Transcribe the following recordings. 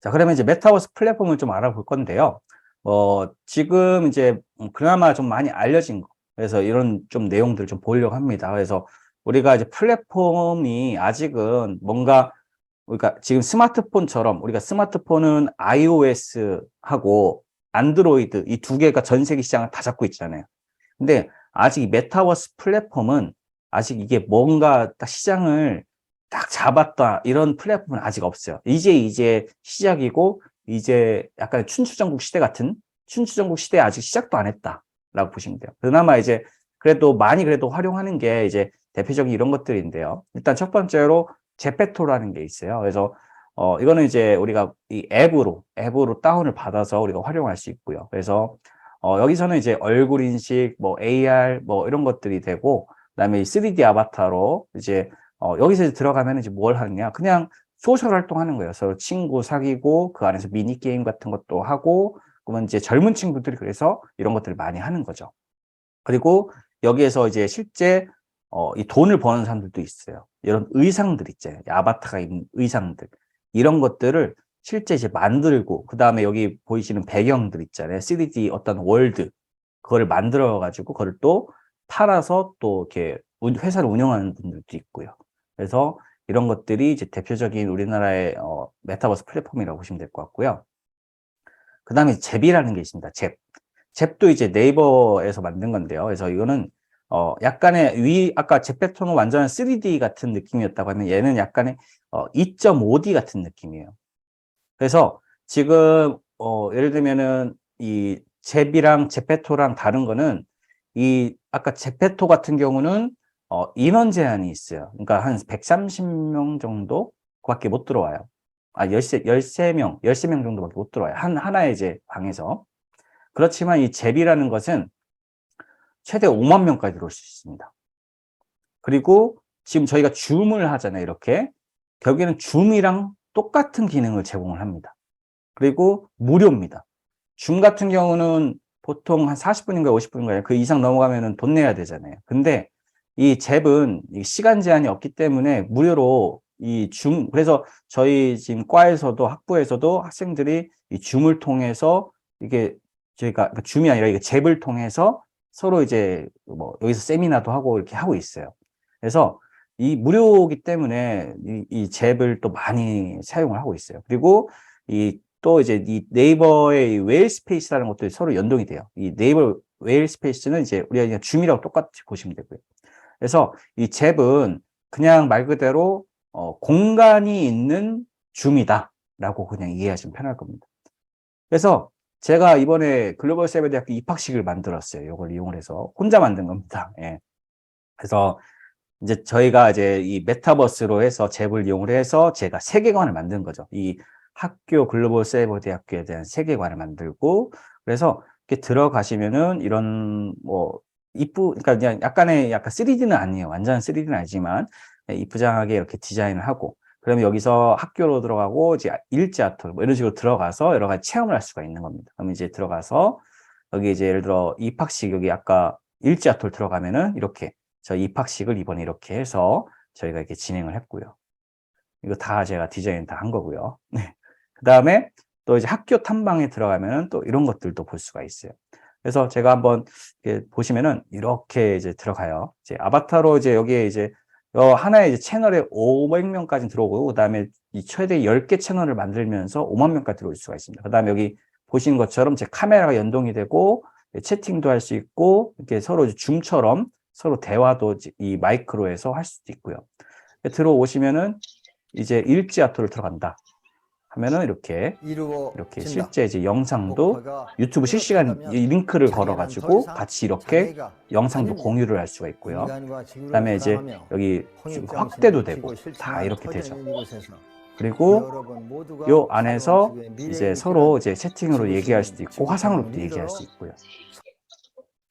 자, 그러면 이제 메타버스 플랫폼을 좀 알아볼 건데요. 지금 이제 그나마 좀 많이 알려진 거. 그래서 이런 좀 내용들을 좀 보려고 합니다. 그래서 우리가 이제 플랫폼이 아직은 뭔가, 그러니까 지금 스마트폰처럼 우리가 스마트폰은 iOS하고 안드로이드 이 두 개가 전 세계 시장을 다 잡고 있잖아요. 근데 아직 이 메타버스 플랫폼은 아직 이게 뭔가 딱 시장을 딱 잡았다 이런 플랫폼은 아직 없어요. 이제 시작이고 이제 약간 춘추전국 시대 같은 춘추전국 시대 아직 시작도 안 했다라고 보시면 돼요. 그나마 이제 그래도 많이 그래도 활용하는 게 이제 대표적인 이런 것들인데요. 일단 첫 번째로 제페토라는 게 있어요. 그래서 이거는 이제 우리가 이 앱으로 다운을 받아서 우리가 활용할 수 있고요. 그래서 여기서는 이제 얼굴 인식, 뭐 AR 뭐 이런 것들이 되고, 그다음에 이 3D 아바타로 이제 여기서 이제 들어가면 이제 뭘 하느냐? 그냥 소셜 활동하는 거예요. 서로 친구 사귀고 그 안에서 미니 게임 같은 것도 하고, 그러면 이제 젊은 친구들이 그래서 이런 것들을 많이 하는 거죠. 그리고 여기에서 이제 실제 이 돈을 버는 사람들도 있어요. 이런 의상들 있잖아요. 아바타가 입는 의상들. 이런 것들을 실제 이제 만들고, 그 다음에 여기 보이시는 배경들 있잖아요. 3D 어떤 월드. 그거를 만들어가지고, 그걸 또 팔아서 또 이렇게 회사를 운영하는 분들도 있고요. 그래서 이런 것들이 이제 대표적인 우리나라의 메타버스 플랫폼이라고 보시면 될 것 같고요. 그 다음에 잽이라는 게 있습니다. 잽도 이제 네이버에서 만든 건데요. 그래서 이거는 약간의 아까 잽페토는 완전한 3D 같은 느낌이었다고 하면 얘는 약간의 2.5D 같은 느낌이에요. 그래서 지금 예를 들면은 이 잽이랑 잽페토랑 다른 거는 이 아까 잽페토 같은 경우는 인원 제한이 있어요. 그러니까 한 130명 정도 밖에 못 들어와요. 13명 정도밖에 못 들어와요. 하나의 이제 방에서. 그렇지만 이 잽이라는 것은 최대 5만 명까지 들어올 수 있습니다. 그리고 지금 저희가 줌을 하잖아요. 이렇게. 결국에는 줌이랑 똑같은 기능을 제공을 합니다. 그리고 무료입니다. 줌 같은 경우는 보통 한 40분인가 50분인가요? 그 이상 넘어가면 돈 내야 되잖아요. 근데 이 잽은 시간 제한이 없기 때문에 무료로 그래서 저희 지금 과에서도 학부에서도 학생들이 이 줌을 통해서 이게 저희가 줌이 아니라 이게 잽을 통해서 서로 이제 뭐 여기서 세미나도 하고 이렇게 하고 있어요. 그래서 이 무료이기 때문에 이 잽을 또 많이 사용을 하고 있어요. 그리고 또 이제 이 네이버의 이 웨일 스페이스라는 것들이 서로 연동이 돼요. 이 네이버 웨일 스페이스는 이제 우리가 그냥 줌이라고 똑같이 보시면 되고요. 그래서 이 잽은 그냥 말 그대로 공간이 있는 줌이다라고 그냥 이해하시면 편할 겁니다. 그래서 제가 이번에 글로벌 세븐대학교 입학식을 만들었어요. 이걸 이용을 해서 혼자 만든 겁니다. 예. 그래서 이제 저희가 이제 이 메타버스로 해서 잽을 이용을 해서 제가 세계관을 만든 거죠. 이 학교 글로벌 세이버 대학교에 대한 세계관을 만들고, 그래서 이렇게 들어가시면은 이런 뭐 그러니까 그냥 약간 3D는 아니에요. 완전 3D는 아니지만 이쁘장하게 이렇게 디자인을 하고, 그러면 여기서 학교로 들어가고 이제 일지아톨 뭐 이런 식으로 들어가서 여러 가지 체험을 할 수가 있는 겁니다. 그럼 이제 들어가서 여기 이제 예를 들어 입학식 여기 아까 일지아톨 들어가면은 이렇게 저희 입학식을 이번에 이렇게 해서 저희가 이렇게 진행을 했고요. 이거 다 제가 디자인 다 한 거고요. 네. 그 다음에 또 이제 학교 탐방에 들어가면은 또 이런 것들도 볼 수가 있어요. 그래서 제가 한번 이렇게 보시면은 이렇게 이제 들어가요. 이제 아바타로 이제 여기에 이제 하나의 이제 채널에 500명까지 들어오고, 그 다음에 이 최대 10개 채널을 만들면서 5만 명까지 들어올 수가 있습니다. 그 다음에 여기 보시는 것처럼 제 카메라가 연동이 되고 채팅도 할 수 있고, 이렇게 서로 줌처럼 서로 대화도 이 마이크로 해서 할 수도 있고요. 들어오시면은 이제 일지아토를 들어간다 하면은 이렇게 실제 이제 영상도 유튜브 실시간 링크를 걸어가지고 같이 이렇게 영상도 공유를 할 수가 있고요. 그다음에 이제 여기 확대도 되고 다 이렇게 되죠. 그리고 요 안에서 이제 서로 이제 채팅으로 얘기할 수도 있고 화상으로도 얘기할 수 있고요.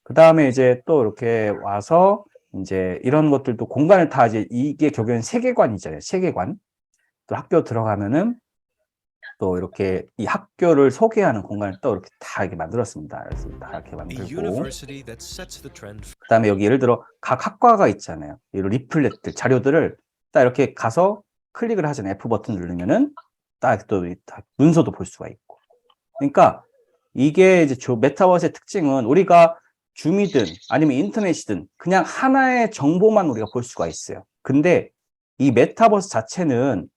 그 다음에 이제 또 이렇게 와서 이제 이런 것들도 공간을 다 이제 이게 결국엔 세계관이잖아요. 세계관. 또 학교 들어가면은 또 이렇게 이 학교를 소개하는 공간을 또 이렇게 다 이렇게 만들었습니다. 그래서 다 이렇게 만들고, 그 다음에 여기 예를 들어 각 학과가 있잖아요. 이 리플렛들, 자료들을 딱 이렇게 가서 클릭을 하잖아요. F 버튼 누르면은 딱 또 문서도 볼 수가 있고. 그러니까 이게 이제 메타버스의 특징은 우리가 줌이든 아니면 인터넷이든 그냥 하나의 정보만 우리가 볼 수가 있어요. 근데 이 메타버스 자체는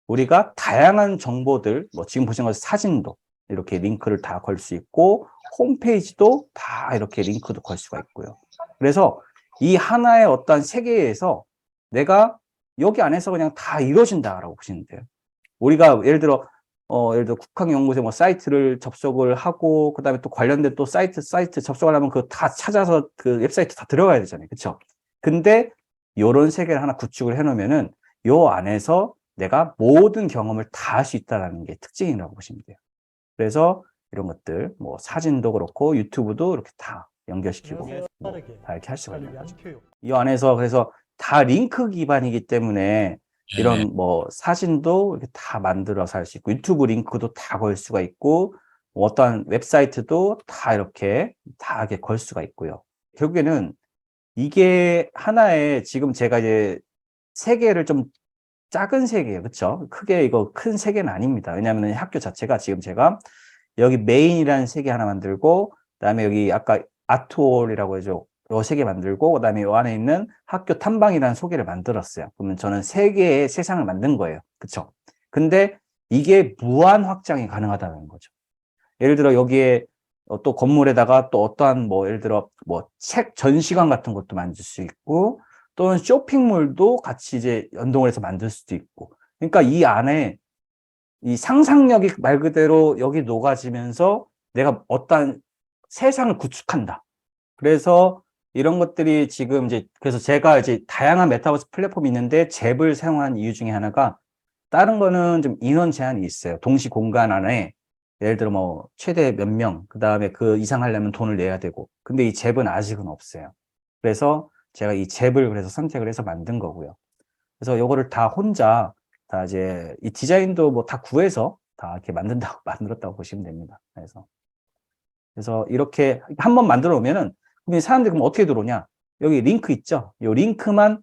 우리가 다양한 정보들, 뭐 지금 보신 것처럼 사진도 이렇게 링크를 다 걸 수 있고, 홈페이지도 다 이렇게 링크도 걸 수가 있고요. 그래서 이 하나의 어떤 세계에서 내가 여기 안에서 그냥 다 이루어진다라고 보시면 돼요. 우리가 예를 들어 국학연구소 뭐 사이트를 접속을 하고, 그 다음에 또 관련된 또 사이트 접속하려면 그거 다 찾아서 그 웹사이트 다 들어가야 되잖아요. 그쵸? 근데 요런 세계를 하나 구축을 해놓으면은 요 안에서 내가 모든 경험을 다 할 수 있다는 게 특징이라고 보시면 돼요. 그래서 이런 것들, 뭐 사진도 그렇고 유튜브도 이렇게 다 연결시키고 뭐 다 이렇게 할 수가 있는 거죠. 이 안에서 그래서 다 링크 기반이기 때문에 이런 뭐 사진도 이렇게 다 만들어서 할 수 있고, 유튜브 링크도 다 걸 수가 있고, 뭐 어떠한 웹사이트도 다 이렇게 걸 수가 있고요. 결국에는 이게 하나의, 지금 제가 이제 세계를 좀 작은 세계예요. 그쵸? 크게 이거 큰 세계는 아닙니다. 왜냐하면 학교 자체가 지금 제가 여기 메인이라는 세계 하나 만들고, 그다음에 여기 아까 아트홀이라고 해죠. 요 세 개 만들고, 그다음에 요 안에 있는 학교 탐방이라는 소개를 만들었어요. 그러면 저는 세 개의 세상을 만든 거예요. 그쵸? 근데 이게 무한 확장이 가능하다는 거죠. 예를 들어 여기에 또 건물에다가 또 어떠한 뭐 예를 들어 뭐 책 전시관 같은 것도 만들 수 있고, 또는 쇼핑몰도 같이 이제 연동을 해서 만들 수도 있고. 그러니까 이 안에 이 상상력이 말 그대로 여기 녹아지면서 내가 어떠한 세상을 구축한다. 그래서 이런 것들이 지금 이제, 그래서 제가 이제 다양한 메타버스 플랫폼이 있는데 잽을 사용한 이유 중에 하나가, 다른 거는 좀 인원 제한이 있어요. 동시 공간 안에 예를 들어 뭐 최대 몇 명, 그 다음에 그 이상 하려면 돈을 내야 되고. 근데 이 잽은 아직은 없어요. 그래서 제가 이 잽을 그래서 선택을 해서 만든 거고요. 그래서 요거를 다 혼자 다 이제 이 디자인도 뭐 다 구해서 다 이렇게 만들었다고 보시면 됩니다. 그래서 이렇게 한번 만들어 놓으면은, 그럼 사람들이 그럼 어떻게 들어오냐? 여기 링크 있죠? 요 링크만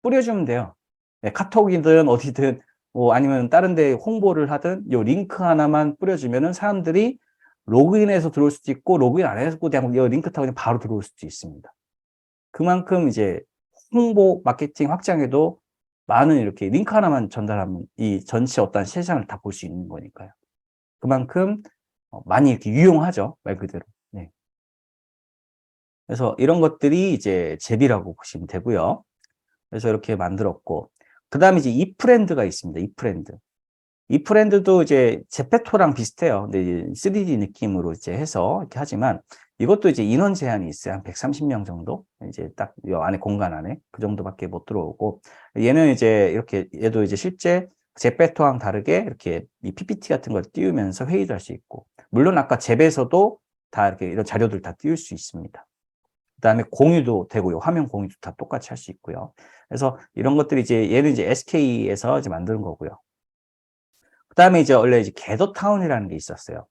뿌려주면 돼요. 네, 카톡이든 어디든 뭐 아니면 다른 데 홍보를 하든 요 링크 하나만 뿌려주면은 사람들이 로그인해서 들어올 수도 있고, 로그인 안 해서 그냥 요 링크 타고 그냥 바로 들어올 수도 있습니다. 그만큼 이제 홍보 마케팅 확장에도 많은 이렇게 링크 하나만 전달하면 이 전체 어떤 세상을 다 볼 수 있는 거니까요. 그만큼 많이 이렇게 유용하죠, 말 그대로. 네. 그래서 이런 것들이 이제 잽이라고 보시면 되고요. 그래서 이렇게 만들었고, 그 다음에 이제 이프렌드가 있습니다. 이프렌드도 이제 제페토랑 비슷해요. 근데 3D 느낌으로 이제 해서 이렇게 하지만, 이것도 이제 인원 제한이 있어요. 한 130명 정도? 이제 딱 이 안에 공간 안에 그 정도밖에 못 들어오고, 얘는 이제 이렇게, 얘도 이제 실제 제페토랑 다르게 이렇게 이 PPT 같은 걸 띄우면서 회의도 할 수 있고, 물론 아까 잽에서도 다 이렇게 이런 자료들 다 띄울 수 있습니다. 그다음에 공유도 되고요. 화면 공유도 다 똑같이 할 수 있고요. 그래서 이런 것들이 이제 얘는 이제 SK에서 이제 만드는 거고요. 그다음에 이제 원래 이제 게더타운이라는 게 있었어요.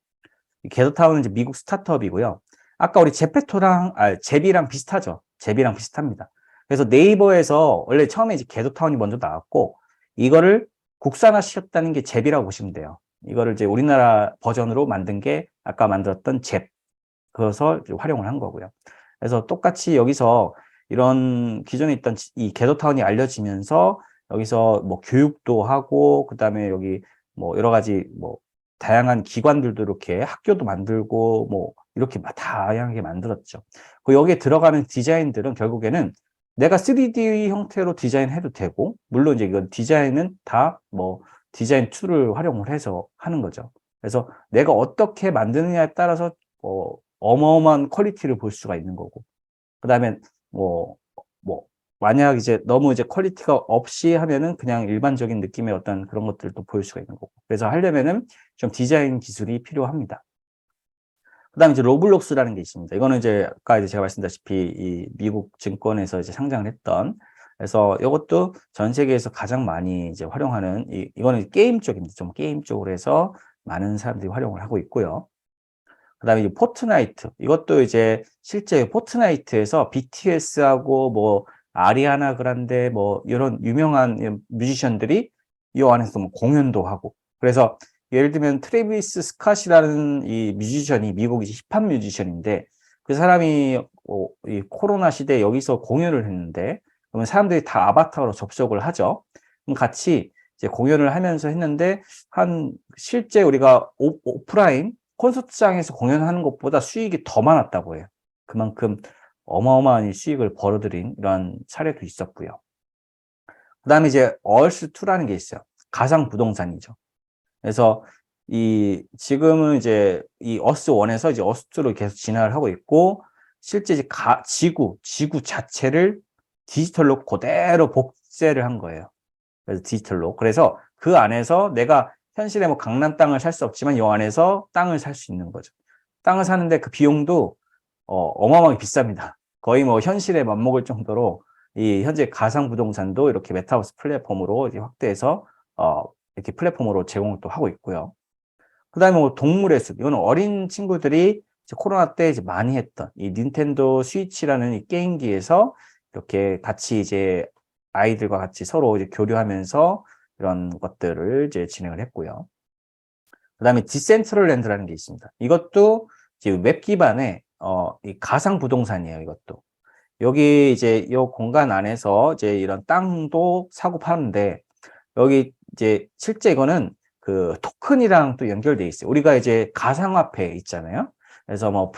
이 게더타운은 이제 미국 스타트업이고요. 아까 우리 잽이랑 비슷하죠. 잽이랑 비슷합니다. 그래서 네이버에서 원래 처음에 이제 게더타운이 먼저 나왔고, 이거를 국산화 시켰다는 게 잽이라고 보시면 돼요. 이거를 이제 우리나라 버전으로 만든 게 아까 만들었던 잽. 그래서 활용을 한 거고요. 그래서 똑같이 여기서 이런 기존에 있던 이 게더타운이 알려지면서 여기서 뭐 교육도 하고, 그 다음에 여기 뭐 여러 가지 뭐 다양한 기관들도 이렇게 학교도 만들고 뭐 이렇게 다양하게 만들었죠. 그 여기에 들어가는 디자인들은 결국에는 내가 3D 형태로 디자인해도 되고, 물론 이제 이건 디자인은 다 뭐 디자인 툴을 활용을 해서 하는 거죠. 그래서 내가 어떻게 만드느냐에 따라서 어마어마한 퀄리티를 볼 수가 있는 거고, 그 다음에 뭐, 뭐, 만약 이제 너무 이제 퀄리티가 없이 하면은 그냥 일반적인 느낌의 어떤 그런 것들도 보일 수가 있는 거고. 그래서 하려면은 좀 디자인 기술이 필요합니다. 그 다음에 이제 로블록스라는 게 있습니다. 이거는 이제 아까 이제 제가 말씀드렸다시피 이 미국 증권에서 이제 상장을 했던, 그래서 이것도 전 세계에서 가장 많이 이제 활용하는 이거는 게임 쪽입니다. 좀 게임 쪽으로 해서 많은 사람들이 활용을 하고 있고요. 그 다음에 이 포트나이트. 이것도 이제 실제 포트나이트에서 BTS하고 뭐 아리아나 그란데 뭐 이런 유명한 뮤지션들이 이 안에서 뭐 공연도 하고, 그래서 예를 들면 트래비스 스캇이라는 이 뮤지션이 미국 힙합 뮤지션인데 그 사람이 이 코로나 시대에 여기서 공연을 했는데 그러면 사람들이 다 아바타로 접속을 하죠. 그럼 같이 이제 공연을 하면서 했는데 한 실제 우리가 오프라인 콘서트장에서 공연하는 것보다 수익이 더 많았다고 해요. 그만큼 어마어마한 이 수익을 벌어들인 이러한 사례도 있었고요. 그다음에 이제 얼스2라는 게 있어요. 가상 부동산이죠. 그래서 이 지금은 이제 이 어스1에서 이제 어스2로 계속 진화를 하고 있고 실제 이제 지구 자체를 디지털로 그대로 복제를 한 거예요. 그래서 디지털로. 그래서 그 안에서 내가 현실에 뭐 강남 땅을 살 수 없지만 이 안에서 땅을 살 수 있는 거죠. 땅을 사는데 그 비용도 어마어마하게 비쌉니다. 거의 뭐 현실에 맞먹을 정도로 이 현재 가상 부동산도 이렇게 메타버스 플랫폼으로 이제 확대해서 이렇게 플랫폼으로 제공을 또 하고 있고요. 그다음에 뭐 동물의 숲. 이거는 어린 친구들이 이제 코로나 때 이제 많이 했던 이 닌텐도 스위치라는 이 게임기에서 이렇게 같이 이제 아이들과 같이 서로 이제 교류하면서 이런 것들을 이제 진행을 했고요. 그다음에 디센트럴랜드라는 게 있습니다. 이것도 이제 웹 기반의 이 가상 부동산이에요, 이것도. 여기 이제 이 공간 안에서 이제 이런 땅도 사고 파는데 여기 이제 실제 이거는 그 토큰이랑 또 연결돼 있어요. 우리가 이제 가상화폐 있잖아요. 그래서 뭐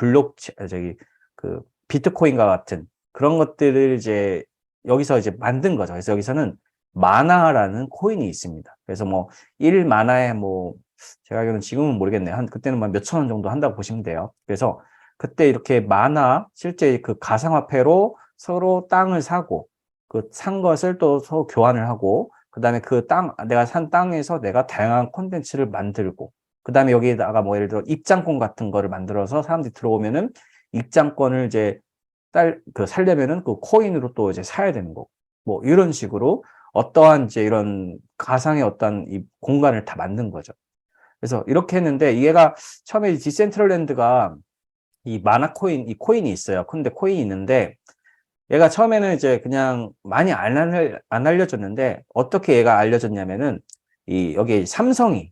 저기 그 비트코인과 같은 그런 것들을 이제 여기서 이제 만든 거죠. 그래서 여기서는 마나라는 코인이 있습니다. 그래서 뭐 1마나에 뭐 제가 알기로는 지금은 모르겠네요. 한 그때는 막 몇천 원 정도 한다고 보시면 돼요. 그래서 그때 이렇게 마나 실제 그 가상화폐로 서로 땅을 사고 그 산 것을 또 서로 교환을 하고 그다음에 그 내가 산 땅에서 내가 다양한 콘텐츠를 만들고 그다음에 여기에다가 뭐 예를 들어 입장권 같은 거를 만들어서 사람들이 들어오면은 입장권을 이제 살려면은 그 코인으로 또 이제 사야 되는 거고 뭐 이런 식으로 어떠한 이제 이런 가상의 어떤 이 공간을 다 만든 거죠. 그래서 이렇게 했는데 얘가 처음에 디센트럴랜드가 이 마나 코인, 이 코인이 있어요. 근데 코인이 있는데 얘가 처음에는 이제 그냥 많이 안 알려졌는데 어떻게 얘가 알려졌냐면은 여기 삼성이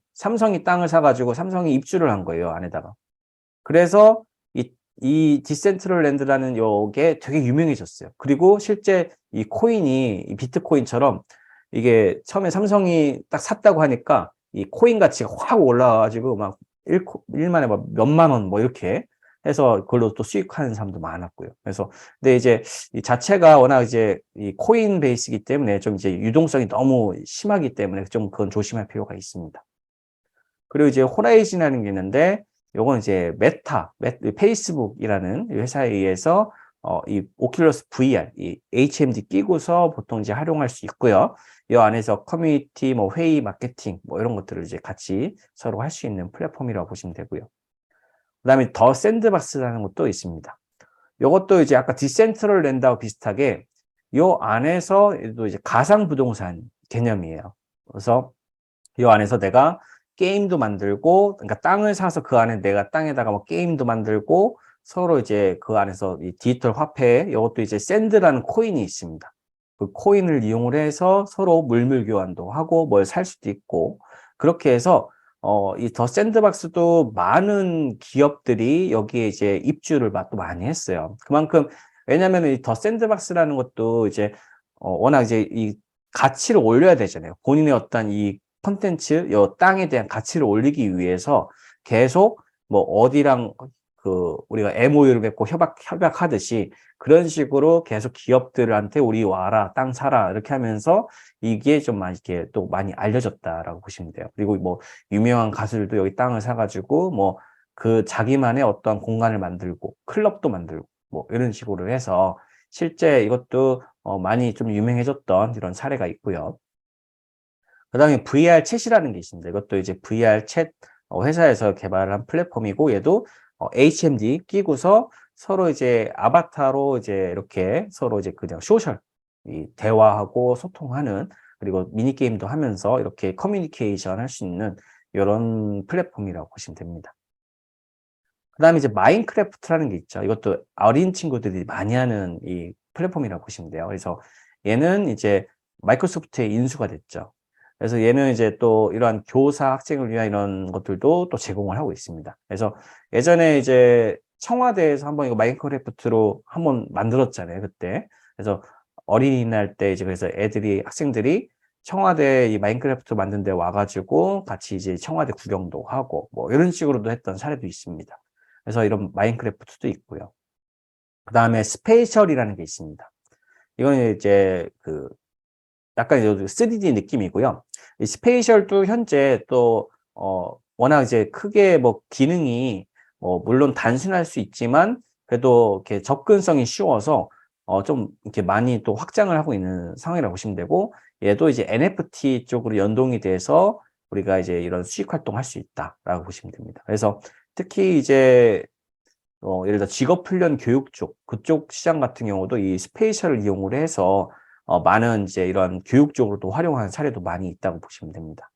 땅을 사가지고 삼성이 입주를 한 거예요, 안에다가. 그래서 이 디센트럴랜드라는 요게 되게 유명해졌어요. 그리고 실제 이 코인이 이 비트코인처럼 이게 처음에 삼성이 딱 샀다고 하니까 이 코인 가치가 확 올라와가지고 막 1만에 막 몇만 원 뭐 이렇게 해서 그걸로 또 수익하는 사람도 많았고요. 그래서 근데 이제 이 자체가 워낙 이제 이 코인 베이스이기 때문에 좀 이제 유동성이 너무 심하기 때문에 좀 그건 조심할 필요가 있습니다. 그리고 이제 호라이즌이라는 게 있는데 요건 이제 페이스북이라는 회사에 의해서 이 오큘러스 VR, 이 HMD 끼고서 보통 이제 활용할 수 있고요. 이 안에서 커뮤니티, 뭐 회의, 마케팅, 뭐 이런 것들을 이제 같이 서로 할 수 있는 플랫폼이라고 보시면 되고요. 그다음에 더 샌드박스라는 것도 있습니다. 요것도 이제 아까 디센트럴랜드하고 비슷하게 요 안에서 또 이제 가상 부동산 개념이에요. 그래서 요 안에서 내가 게임도 만들고 그러니까 땅을 사서 그 안에 내가 땅에다가 뭐 게임도 만들고 서로 이제 그 안에서 이 디지털 화폐 이것도 이제 샌드라는 코인이 있습니다. 그 코인을 이용을 해서 서로 물물 교환도 하고 뭘 살 수도 있고 그렇게 해서 이 더 샌드박스도 많은 기업들이 여기에 이제 입주를 또 많이 했어요. 그만큼 왜냐하면 이 더 샌드박스라는 것도 이제 워낙 이제 이 가치를 올려야 되잖아요. 본인의 어떤 이 콘텐츠, 요 땅에 대한 가치를 올리기 위해서 계속 뭐 어디랑 그 우리가 MOU를 맺고 협약하듯이 그런 식으로 계속 기업들한테 우리 와라, 땅 사라 이렇게 하면서 이게 좀 많이 이렇게 또 많이 알려졌다라고 보시면 돼요. 그리고 뭐 유명한 가수들도 여기 땅을 사가지고 뭐 그 자기만의 어떠한 공간을 만들고 클럽도 만들고 뭐 이런 식으로 해서 실제 이것도 많이 좀 유명해졌던 이런 사례가 있고요. 그다음에 VR 챗이라는 게 있습니다. 이것도 이제 VR 챗 회사에서 개발을 한 플랫폼이고 얘도 HMD 끼고서 서로 이제 아바타로 이제 이렇게 서로 이제 그냥 소셜 대화하고 소통하는 그리고 미니 게임도 하면서 이렇게 커뮤니케이션 할 수 있는 이런 플랫폼이라고 보시면 됩니다. 그다음에 이제 마인크래프트라는 게 있죠. 이것도 어린 친구들이 많이 하는 이 플랫폼이라고 보시면 돼요. 그래서 얘는 이제 마이크로소프트에 인수가 됐죠. 그래서 얘는 이제 또 이러한 교사 학생을 위한 이런 것들도 또 제공을 하고 있습니다. 그래서 예전에 이제 청와대에서 한번 이거 마인크래프트로 한번 만들었잖아요, 그때. 그래서 어린이날 때 이제 그래서 학생들이 청와대 이 마인크래프트 만든 데 와가지고 같이 이제 청와대 구경도 하고 뭐 이런 식으로도 했던 사례도 있습니다. 그래서 이런 마인크래프트도 있고요. 그 다음에 스페이셜이라는 게 있습니다. 이거는 이제 그 약간 이제 3D 느낌이고요. 이 스페이셜도 현재 또 워낙 이제 크게 뭐 기능이 물론 단순할 수 있지만 그래도 이렇게 접근성이 쉬워서 좀 이렇게 많이 또 확장을 하고 있는 상황이라고 보시면 되고, 얘도 이제 NFT 쪽으로 연동이 돼서 우리가 이제 이런 수익 활동할 수 있다라고 보시면 됩니다. 그래서 특히 이제 예를 들어 직업 훈련 교육 쪽, 그쪽 시장 같은 경우도 이 스페이셜을 이용을 해서 많은 이제 이런 교육 쪽으로도 활용하는 사례도 많이 있다고 보시면 됩니다.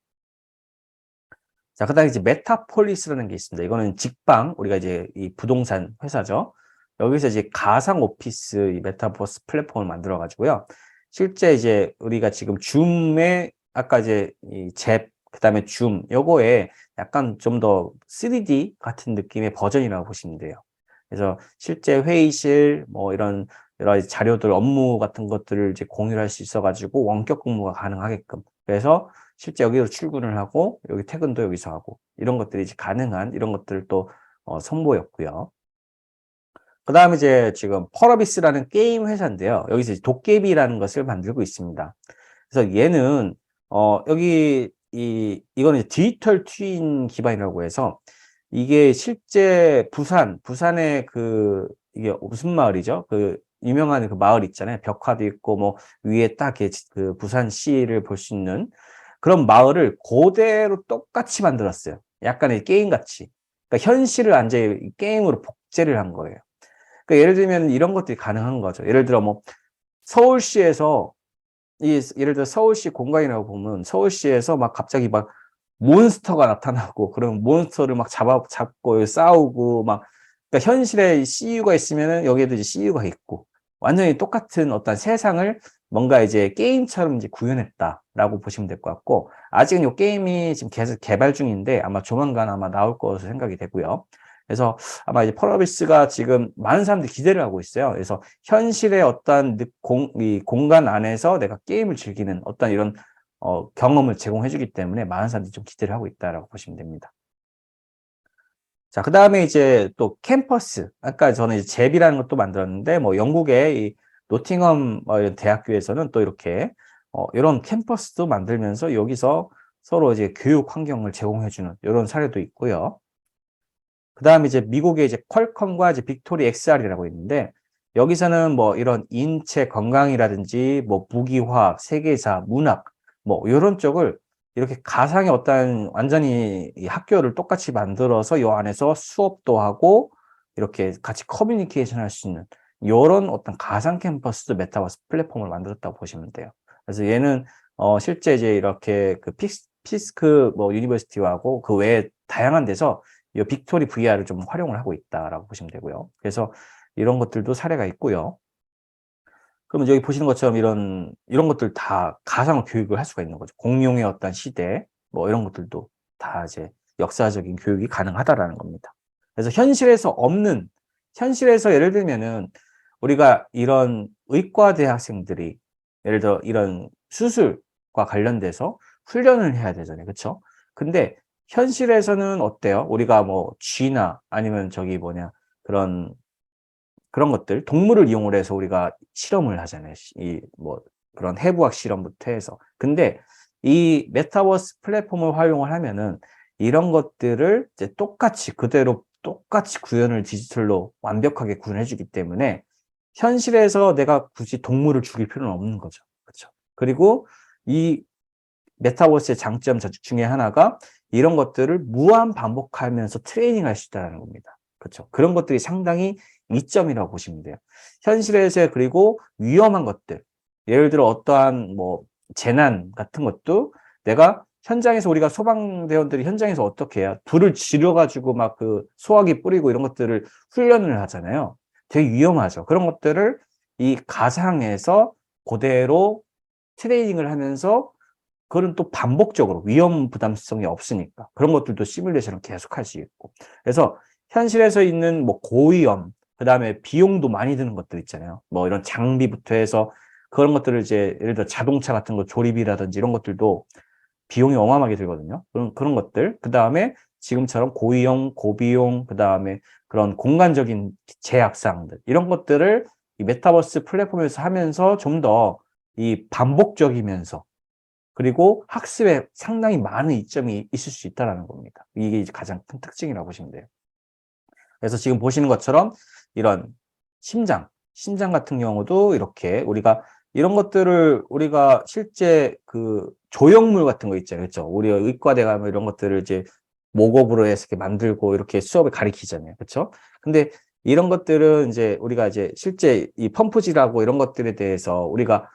자, 그다음에 이제 메타폴리스라는 게 있습니다. 이거는 직방, 우리가 이제 이 부동산 회사죠. 여기서 이제 가상 오피스 이 메타버스 플랫폼을 만들어 가지고요. 실제 이제 우리가 지금 줌에 아까 이제 이 잽, 그다음에 줌 요거에 약간 좀 더 3D 같은 느낌의 버전이라고 보시면 돼요. 그래서 실제 회의실 뭐 이런 여러 가지 자료들, 업무 같은 것들을 이제 공유를 할 수 있어 가지고 원격 근무가 가능하게끔. 그래서 실제 여기로 출근을 하고 여기 퇴근도 여기서 하고 이런 것들이 이제 가능한 이런 것들을 또 선보였고요. 그다음에 이제 지금 펄어비스라는 게임 회사인데요. 여기서 이제 도깨비라는 것을 만들고 있습니다. 그래서 얘는 여기 이거는 이제 디지털 트윈 기반이라고 해서 이게 실제 부산의 이게 무슨 마을이죠? 그 유명한 그 마을 있잖아요. 벽화도 있고 뭐 위에 딱 이렇게 그 부산시를 볼 수 있는 그런 마을을 그대로 똑같이 만들었어요. 약간의 게임같이. 그러니까 현실을 완전히 게임으로 복제를 한 거예요. 그러니까 예를 들면 이런 것들이 가능한 거죠. 예를 들어 뭐 서울시에서 예를 들어 서울시 공간이라고 보면 서울시에서 막 갑자기 막 몬스터가 나타나고 그런 몬스터를 막 잡고 싸우고 막, 그러니까 현실에 CU가 있으면은 여기에도 이제 CU가 있고 완전히 똑같은 어떤 세상을 뭔가 이제 게임처럼 이제 구현했다라고 보시면 될 것 같고, 아직은 이 게임이 지금 계속 개발 중인데 아마 조만간 아마 나올 것으로 생각이 되고요. 그래서 아마 이제 펄어비스가 지금 많은 사람들이 기대를 하고 있어요. 그래서 현실의 어떤 이 공간 안에서 내가 게임을 즐기는 어떤 이런 경험을 제공해 주기 때문에 많은 사람들이 좀 기대를 하고 있다라고 보시면 됩니다. 자, 그다음에 이제 또 캠퍼스. 아까 저는 이제 잽이라는 것도 만들었는데 뭐 영국의 이 노팅엄 이런 대학교에서는 또 이렇게 이런 캠퍼스도 만들면서 여기서 서로 이제 교육 환경을 제공해 주는 이런 사례도 있고요. 그다음에 이제 미국의 이제 퀄컴과 이제 빅토리 XR이라고 있는데 여기서는 뭐 이런 인체 건강이라든지 뭐 무기화학, 세계사, 문학 뭐 요런 쪽을 이렇게 가상의 어떤 완전히 이 학교를 똑같이 만들어서 요 안에서 수업도 하고 이렇게 같이 커뮤니케이션 할 수 있는 요런 어떤 가상 캠퍼스도 메타버스 플랫폼을 만들었다고 보시면 돼요. 그래서 얘는 실제 이제 이렇게 그 피스크 뭐 유니버시티하고 그 외에 다양한 데서 이 빅토리 VR을 좀 활용을 하고 있다라고 보시면 되고요. 그래서 이런 것들도 사례가 있고요. 그러면 여기 보시는 것처럼 이런 것들 다 가상 교육을 할 수가 있는 거죠. 공룡의 어떤 시대 뭐 이런 것들도 다 이제 역사적인 교육이 가능하다라는 겁니다. 그래서 현실에서 예를 들면은 우리가 이런 의과대 학생들이 예를 들어 이런 수술과 관련돼서 훈련을 해야 되잖아요. 그쵸? 근데 현실에서는 어때요? 우리가 뭐 쥐나 아니면 저기 뭐냐 그런 것들 동물을 이용을 해서 우리가 실험을 하잖아요. 이 뭐 그런 해부학 실험부터 해서. 근데 이 메타버스 플랫폼을 활용을 하면은 이런 것들을 이제 그대로 똑같이 구현을 디지털로 완벽하게 구현해 주기 때문에 현실에서 내가 굳이 동물을 죽일 필요는 없는 거죠. 그쵸? 그리고 이 메타버스의 장점 중에 하나가 이런 것들을 무한 반복하면서 트레이닝할 수 있다는 겁니다. 그렇죠? 그런 것들이 상당히 이점이라고 보시면 돼요. 현실에서의 그리고 위험한 것들, 예를 들어 어떠한 뭐 재난 같은 것도 내가 현장에서 우리가 소방대원들이 현장에서 어떻게 해요? 불을 지려가지고 막 그 소화기 뿌리고 이런 것들을 훈련을 하잖아요. 되게 위험하죠. 그런 것들을 이 가상에서 그대로 트레이닝을 하면서 그거는 또 반복적으로 위험 부담성이 없으니까 그런 것들도 시뮬레이션을 계속 할 수 있고. 그래서 현실에서 있는 뭐 고위험, 그다음에 비용도 많이 드는 것들 있잖아요. 뭐 이런 장비부터 해서 그런 것들을 이제 예를 들어 자동차 같은 거 조립이라든지 이런 것들도 비용이 어마어마하게 들거든요. 그런 것들. 그다음에 지금처럼 고위험, 고비용, 그다음에 그런 공간적인 제약사항들 이런 것들을 이 메타버스 플랫폼에서 하면서 좀 더 이 반복적이면서 그리고 학습에 상당히 많은 이점이 있을 수 있다라는 겁니다. 이게 이제 가장 큰 특징이라고 보시면 돼요. 그래서 지금 보시는 것처럼 이런 심장 같은 경우도 이렇게 우리가 이런 것들을 우리가 실제 그 조형물 같은 거 있잖아요. 그렇죠? 우리가 의과대 가면 이런 것들을 이제 목업으로 해서 이렇게 만들고 이렇게 수업에 가르치잖아요. 그렇죠? 근데 이런 것들은 이제 우리가 이제 실제 이 펌프질하고 이런 것들에 대해서 우리가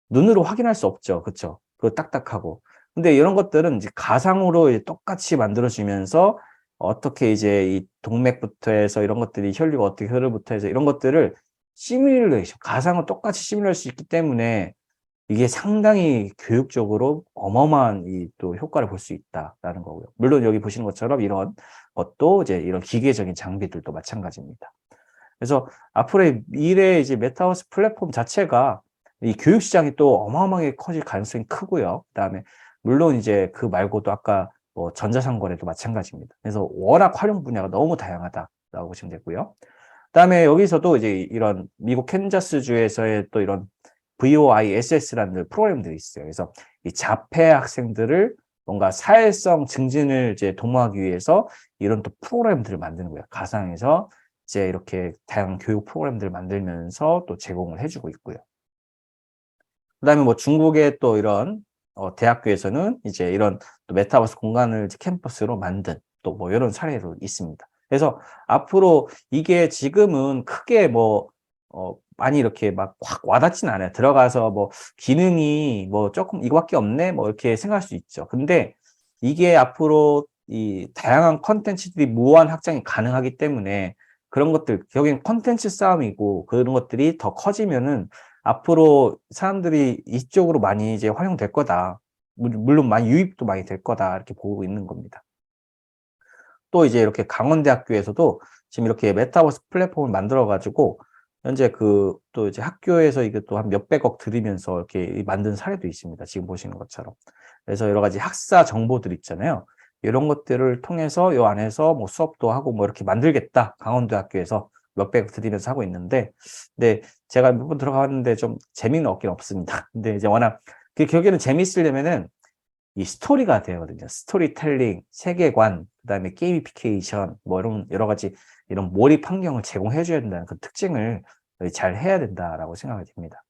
눈으로 확인할 수 없죠. 그쵸? 그 딱딱하고. 근데 이런 것들은 이제 가상으로 이제 똑같이 만들어지면서 어떻게 이제 이 동맥부터 해서 이런 것들이 혈류가 어떻게 흐르부터 해서 이런 것들을 시뮬레이션, 가상으로 똑같이 시뮬할 수 있기 때문에 이게 상당히 교육적으로 어마어마한 이 또 효과를 볼 수 있다라는 거고요. 물론 여기 보시는 것처럼 이런 것도 이제 이런 기계적인 장비들도 마찬가지입니다. 그래서 앞으로의 미래의 이제 메타버스 플랫폼 자체가 이 교육 시장이 또 어마어마하게 커질 가능성이 크고요. 그다음에 물론 이제 그 말고도 아까 뭐 전자상거래도 마찬가지입니다. 그래서 워낙 활용 분야가 너무 다양하다라고 보시면 되고요. 그다음에 여기서도 이제 이런 미국 캔자스주에서의 또 이런 VOISS라는 프로그램들이 있어요. 그래서 이 자폐 학생들을 뭔가 사회성 증진을 이제 도모하기 위해서 이런 또 프로그램들을 만드는 거예요. 가상에서 이제 이렇게 다양한 교육 프로그램들을 만들면서 또 제공을 해주고 있고요. 그다음에 뭐 중국의 또 이런 대학교에서는 이제 이런 또 메타버스 공간을 이제 캠퍼스로 만든 또 뭐 이런 사례도 있습니다. 그래서 앞으로 이게 지금은 크게 뭐 많이 이렇게 막 확 와닿지는 않아요. 들어가서 뭐 기능이 뭐 조금 '이거밖에 없네.' 뭐 이렇게 생각할 수 있죠. 근데 이게 앞으로 이 다양한 콘텐츠들이 무한 확장이 가능하기 때문에 그런 것들 결국엔 콘텐츠 싸움이고 그런 것들이 더 커지면은 앞으로 사람들이 이쪽으로 많이 이제 활용될 거다. 물론 많이 유입도 많이 될 거다. 이렇게 보고 있는 겁니다. 또 이제 이렇게 강원대학교에서도 지금 이렇게 메타버스 플랫폼을 만들어 가지고 현재 그 또 이제 학교에서 이게 또 한 몇백억 들이면서 이렇게 만든 사례도 있습니다. 지금 보시는 것처럼. 그래서 여러 가지 학사 정보들 있잖아요. 이런 것들을 통해서 요 안에서 뭐 수업도 하고 뭐 이렇게 만들겠다. 강원대학교에서 몇백억 들이면서 하고 있는데 근데 제가 몇 번 들어가 봤는데 좀 재미는 없긴 없습니다. 근데 이제 워낙 그 결국에는 재미있으려면은 이 스토리가 되거든요. 스토리텔링, 세계관, 그다음에 게이미피케이션 뭐 이런 여러 가지 이런 몰입 환경을 제공해 줘야 된다는 그 특징을 잘 해야 된다라고 생각이 됩니다.